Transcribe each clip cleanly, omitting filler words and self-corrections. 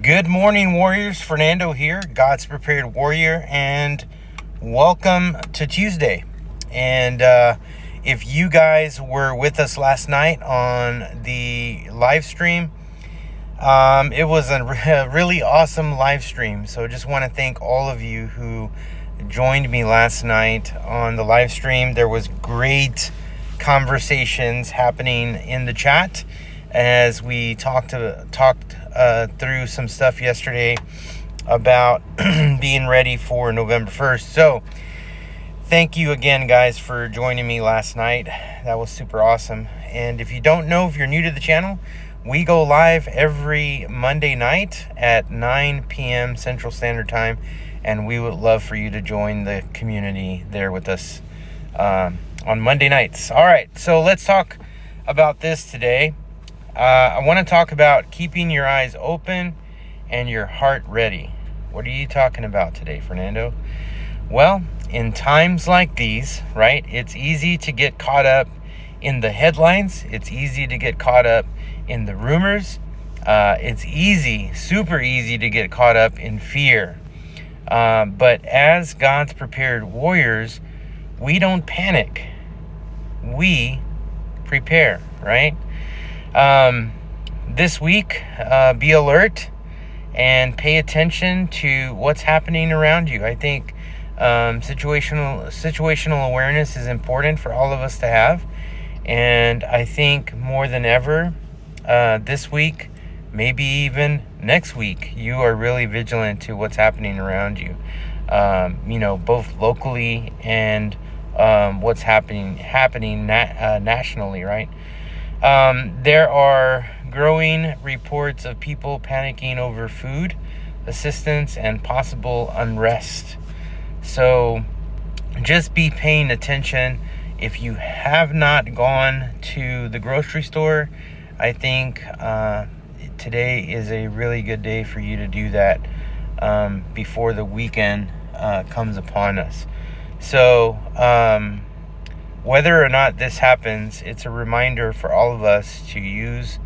Good morning, warriors. Fernando here, God's Prepared Warrior, and welcome to Tuesday. And if you guys were with us last night on the live stream, it was a really awesome live stream. So just want to thank all of you who joined me last night on the live stream. There was great conversations happening in the chat as we talked through some stuff yesterday about being ready for November 1st. So thank you again, guys, for joining me last night. That was super awesome. And if you don't know, if you're new to the channel, we go live every Monday night at 9 p.m. Central Standard Time, and we would love for you to join the community there with us on Monday nights. All right, so let's talk about this today. I want to talk about keeping your eyes open and your heart ready. What are you talking about today, Fernando? Well, in times like these, right, it's easy to get caught up in the headlines. It's easy to get caught up in the rumors. It's easy, super easy to get caught up in fear. But as God's prepared warriors, we don't panic. We prepare, right? This week, be alert and pay attention to what's happening around you. I think situational awareness is important for all of us to have, and I think more than ever, this week, maybe even next week, you are really vigilant to what's happening around you. Both locally and what's happening nationally, right? There are growing reports of people panicking over food assistance and possible unrest. So just be paying attention. If you have not gone to the grocery store, I think today is a really good day for you to do that before the weekend comes upon us. So whether or not this happens, it's a reminder for all of us to use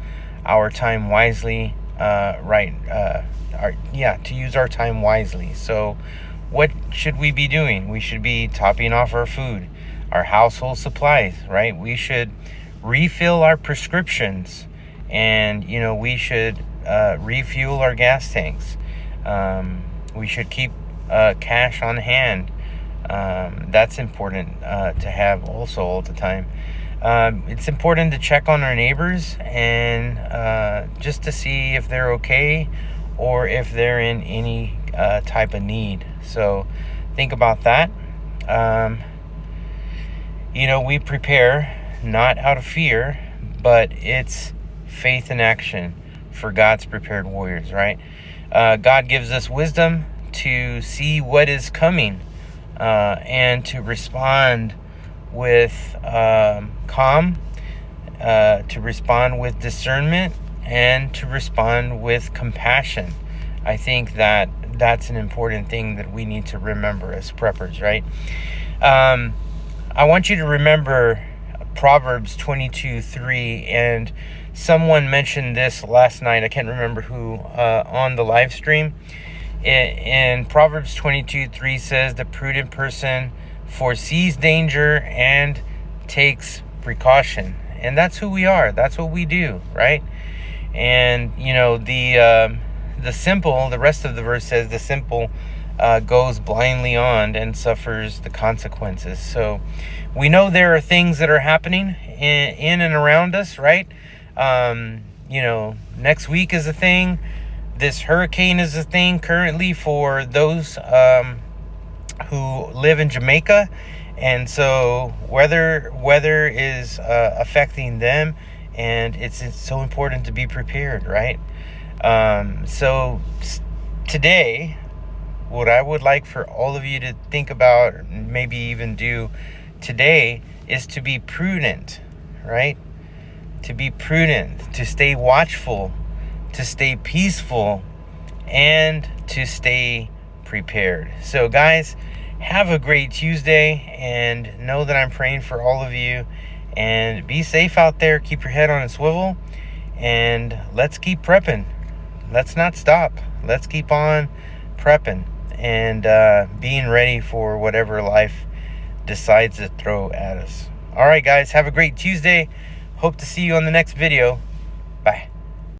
our time wisely, to use our time wisely. So what should we be doing? We should be topping off our food, our household supplies, right? We should refill our prescriptions, and, we should refuel our gas tanks. We should keep cash on hand. That's important to have also all the time. It's important to check on our neighbors and just to see if they're okay or if they're in any type of need. So think about that. We prepare not out of fear, but it's faith in action for God's prepared warriors, right? God gives us wisdom to see what is coming, and to respond with calm, to respond with discernment, and to respond with compassion. I think that that's an important thing that we need to remember as preppers, right? I want you to remember Proverbs 22:3, and someone mentioned this last night. I can't remember who on the live stream. And Proverbs 22:3 says, the prudent person foresees danger and takes precaution. And that's who we are. That's what we do, right? And, the simple, the rest of the verse says, the simple goes blindly on and suffers the consequences. So we know there are things that are happening in and around us, right? Next week is a thing. This hurricane is a thing currently for those who live in Jamaica, and so weather is affecting them, and it's so important to be prepared, right? So today, what I would like for all of you to think about, or maybe even do today, is to be prudent, right? To be prudent, to stay watchful, to stay peaceful, and to stay prepared. So guys, have a great Tuesday, and know that I'm praying for all of you, and be safe out there. Keep your head on a swivel, and let's keep prepping. let's not stop. Let's keep on prepping and being ready for whatever life decides to throw at us. All right, guys, have a great Tuesday. Hope to see you on the next video. Bye.